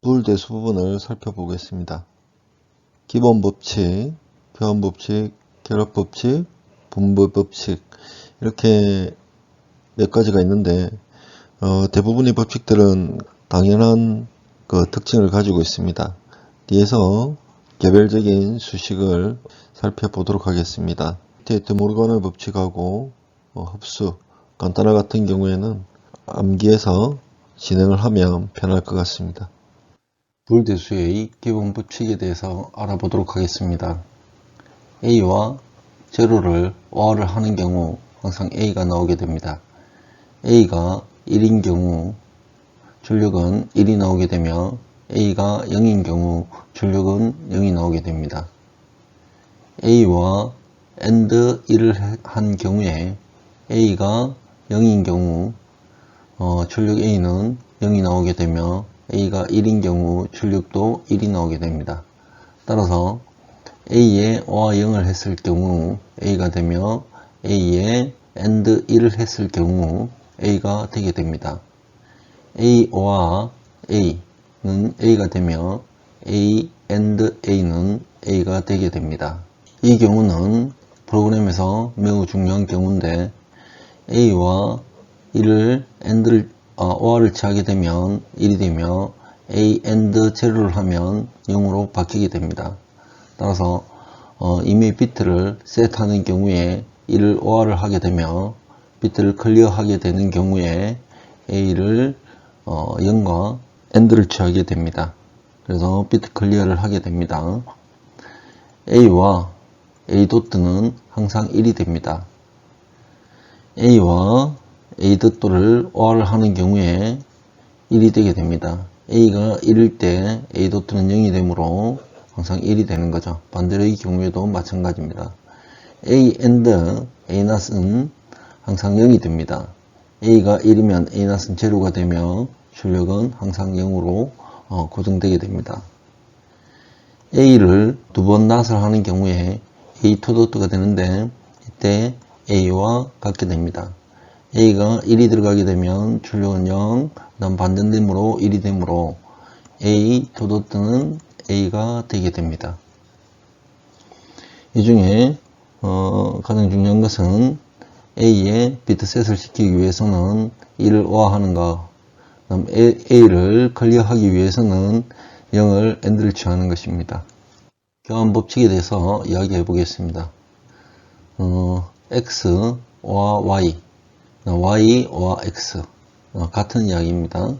불대수 부분을 살펴보겠습니다. 기본 법칙, 교환 법칙, 결합 법칙, 분배 법칙 이렇게 몇 가지가 있는데 대부분의 법칙들은 당연한 특징을 가지고 있습니다. 뒤에서 개별적인 수식을 살펴보도록 하겠습니다. 데모르가노 법칙하고 흡수, 간단화 같은 경우에는 암기해서 진행을 하면 편할 것 같습니다. 불대수의 기본 법칙에 대해서 알아보도록 하겠습니다. A와 제로를 OR을 하는 경우 항상 A가 나오게 됩니다. A가 1인 경우 출력은 1이 나오게 되며 A가 0인 경우 출력은 0이 나오게 됩니다. A와 AND 1을 한 경우에 A가 0인 경우 출력 A는 0이 나오게 되며 A가 1인 경우 출력도 1이 나오게 됩니다. 따라서 A에 O와 0을 했을 경우 A가 되며 A에 AND 1을 했을 경우 A가 되게 됩니다. A와 A는 A가 되며 A AND A는 A가 되게 됩니다. 이 경우는 프로그램에서 매우 중요한 경우인데 A와 1을 AND를 OR을 취하게 되면 1이 되며 A AND 제로를 하면 0으로 바뀌게 됩니다. 따라서 이미 비트를 셋하는 경우에 1을 OR을 하게 되며 비트를 클리어하게 되는 경우에 A를 0과 AND를 취하게 됩니다. 그래서 비트 클리어를 하게 됩니다. A와 A 도트는 항상 1이 됩니다. A와 A 도트를 OR을 하는 경우에 1이 되게 됩니다. A가 1일 때 A 도트는 0이 되므로 항상 1이 되는 거죠. 반대의 경우에도 마찬가지입니다. A AND A 낫은 항상 0이 됩니다. A가 1이면 A 낫은 제로가 되며 출력은 항상 0으로 고정되게 됩니다. A를 두 번 낫을 하는 경우에 A 토도트가 되는데 이때 A와 같게 됩니다. A가 1이 들어가게 되면 출력은 0, 그 다음 반전됨으로 1이 되므로 A 토도트는 A가 되게 됩니다. 이 중에 가장 중요한 것은 A에 비트셋을 시키기 위해서는 1을 OR하는 것, 그 다음 A를 클리어하기 위해서는 0을 AND를 취하는 것입니다. 교환 법칙에 대해서 이야기해 보겠습니다. X와 Y, Y와 X 같은 이야기입니다.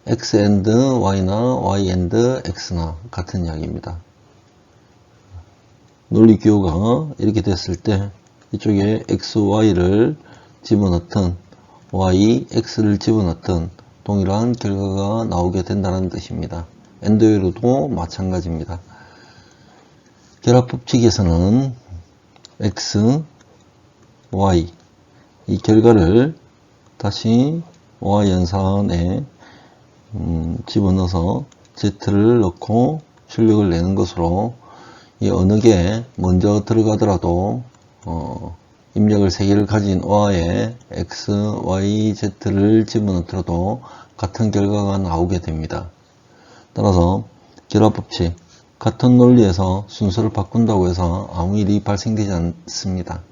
X AND Y나 Y AND X나 같은 이야기입니다. 논리 기호가 이렇게 됐을 때 이쪽에 X, Y를 집어넣든 Y, X를 집어넣든 동일한 결과가 나오게 된다는 뜻입니다. AND로도 마찬가지입니다. 결합 법칙에서는 X, Y 이 결과를 다시 OR 연산에 집어넣어서 Z를 넣고 출력을 내는 것으로 이 어느 게 먼저 들어가더라도 입력을 3개를 가진 OR에 X, Y, Z를 집어넣더라도 같은 결과가 나오게 됩니다. 따라서 결합법칙, 같은 논리에서 순서를 바꾼다고 해서 아무 일이 발생되지 않습니다.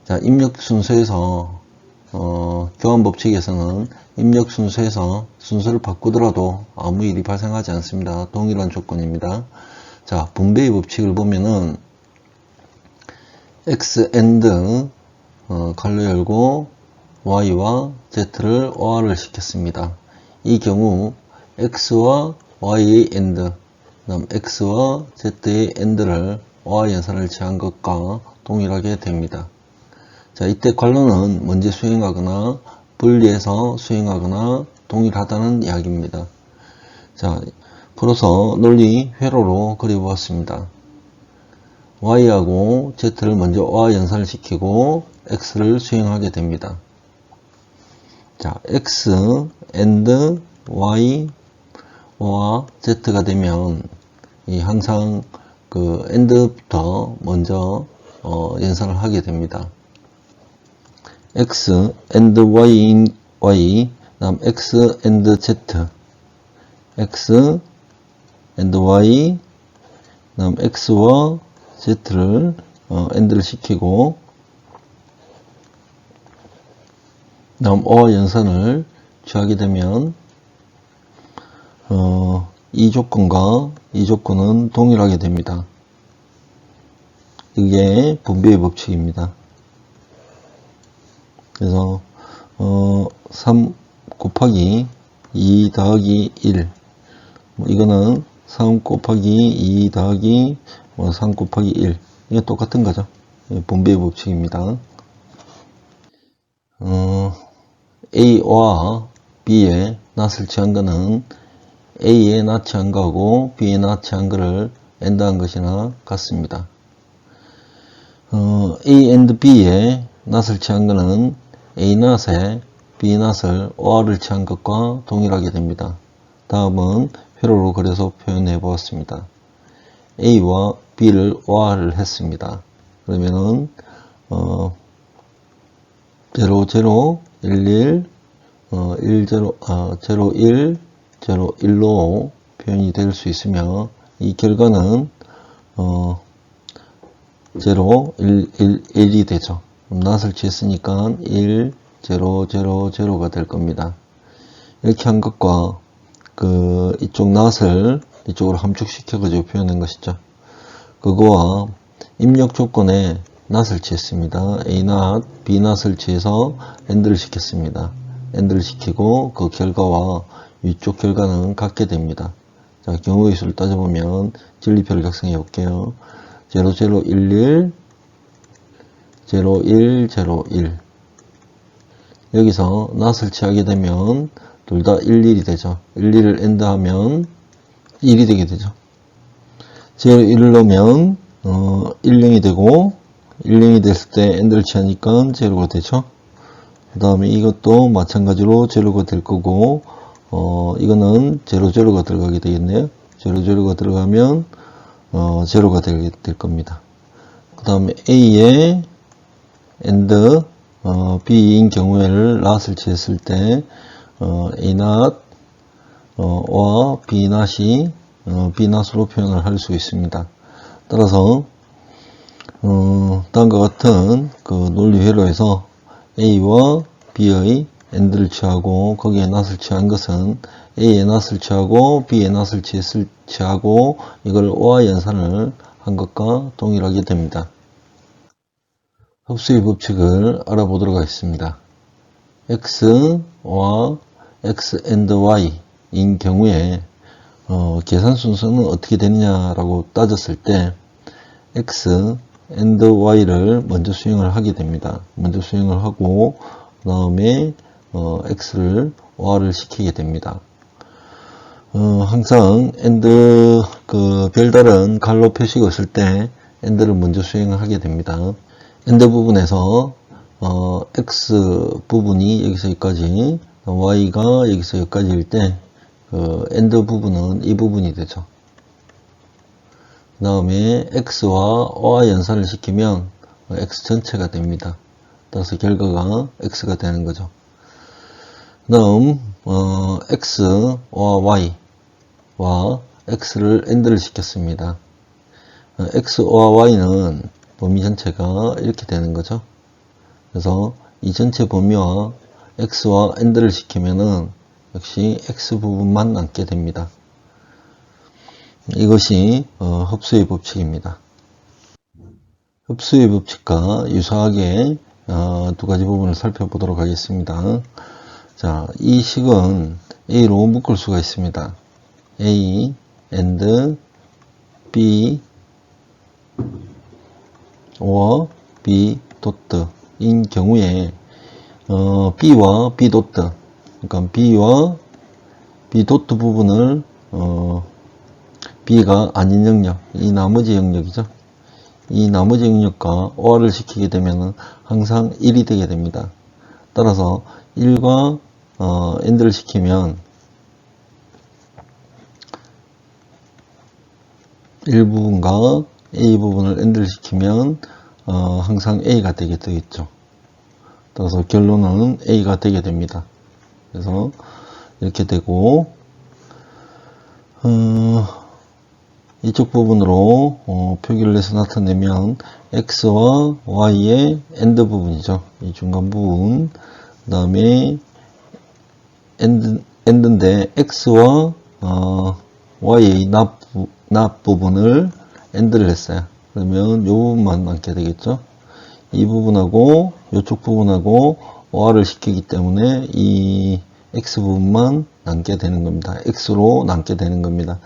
자, 입력 순서에서 교환 법칙에서는 입력 순서에서 순서를 바꾸더라도 아무 일이 발생하지 않습니다. 동일한 조건입니다. 자, 분배의 법칙을 보면은 X AND 갈로 열고 Y와 Z를 OR을 시켰습니다. 이 경우 X와 Y의 AND, 그다음 X와 Z의 AND를 OR 연산을 취한 것과 동일하게 됩니다. 자, 이때 관로는 먼저 수행하거나 분리해서 수행하거나 동일하다는 이야기입니다. 자, 풀어서 논리 회로로 그려보았습니다. Y하고 Z를 먼저 OR 연산을 시키고 X를 수행하게 됩니다. 자, X AND Y와 Z가 되면 항상 AND부터 먼저 연산을 하게 됩니다. X AND Y인 Y, 다음 X AND Z x and y, 다음 x와 z를 AND를 시키고, 다음 어와 연산을 취하게 되면 이 조건과 이 조건은 동일하게 됩니다. 이게 분배의 법칙입니다. 그래서 3 곱하기 2 더하기 1, 이거는 3 곱하기 2 더하기 3 곱하기 1, 이게 똑같은 거죠. 분배의 법칙입니다. A와 B의 낫을 취한 거는 A의 낫 취한 거하고 B의 낫 취한 거를 AND한 것이나 같습니다. A and B의 낫을 취한 거는 A 낫에 B 낫을 OR을 취한 것과 동일하게 됩니다. 다음은 회로로 그려서 표현해 보았습니다. A와 B를 OR을 했습니다. 그러면은 0, 0, 1, 1, 1, 0, 0, 1, 0, 1로 표현이 될 수 있으며, 이 결과는 0, 1, 1, 1이 되죠. 낫을 취했으니까 1, 0, 0, 0가 될 겁니다. 이렇게 한 것과 이쪽 낫을 이쪽으로 함축시켜 가지고 표현한 것이죠. 그거와 입력 조건에 낫을 취했습니다. A 낫, B 낫을 취해서 AND를 시켰습니다. AND를 시키고 그 결과와 위쪽 결과는 같게 됩니다. 자, 경우의 수를 따져보면 진리표를 작성해 볼게요. 0, 0, 1, 1, 0, 1, 0, 1. 여기서 낫을 취하게 되면 둘 다 1, 1이 되죠. 1, 1을 AND 하면 1이 되게 되죠. 0, 1을 넣으면 1, 0이 되고, 1, 0이 됐을 때 AND를 취하니까 0가 되죠. 그 다음에 이것도 마찬가지로 0가 될 거고, 이거는 0, 0가 들어가게 되겠네요. 0, 0가 들어가면 0가 될 겁니다. 그 다음에 A에 AND B인 경우에를 낫을 취했을 때 A 낫 와 B 낫이 B 낫으로 표현을 할 수 있습니다. 따라서 다음과 같은 논리 회로에서 A와 B의 AND를 취하고 거기에 낫을 취한 것은 A의 낫을 취하고 B의 낫을 취하고 이걸 O와 연산을 한 것과 동일하게 됩니다. 흡수의 법칙을 알아보도록 하겠습니다. X와 X and Y 인 경우에 계산 순서는 어떻게 되느냐라고 따졌을 때 X and Y를 먼저 수행을 하게 됩니다. 먼저 수행을 하고 그 다음에 X를 OR을 시키게 됩니다. 항상 AND 별다른 갈로 표시가 없을 때 AND를 먼저 수행을 하게 됩니다. AND 부분에서 X 부분이 여기서 여기까지, Y가 여기서 여기까지일 때 AND 부분은 이 부분이 되죠. 그 다음에 X와 O와 연산을 시키면 X 전체가 됩니다. 따라서 결과가 X가 되는 거죠. 그 다음 X, O와 Y와 X를 AND를 시켰습니다. X, O와 Y는 범위 전체가 이렇게 되는 거죠. 그래서 이 전체 범위와 X와 AND를 시키면은 역시 X 부분만 남게 됩니다. 이것이 흡수의 법칙입니다. 흡수의 법칙과 유사하게 두 가지 부분을 살펴보도록 하겠습니다. 자, 이 식은 A로 묶을 수가 있습니다. A and B or B 도트 인 경우에 B와 B 도트, 그러니까 B와 B 도트 부분을 B가 아닌 영역, 이 나머지 영역이죠. 이 나머지 영역과 OR을 시키게 되면 항상 1이 되게 됩니다. 따라서 1과 AND를 시키면 1 부분과 A 부분을 AND를 시키면 항상 A가 되게 되겠죠. 따라서 결론은 A가 되게 됩니다. 그래서 이렇게 되고 이쪽 부분으로 표기를 해서 나타내면 x와 y의 AND 부분이죠. 이 중간 부분. 그 다음에 AND인데 x와 y의 납 부분을 AND를 했어요. 그러면 이 부분만 남게 되겠죠. 이 부분하고 이쪽 부분하고 OR을 시키기 때문에 이 x 부분만 남게 되는 겁니다. x로 남게 되는 겁니다.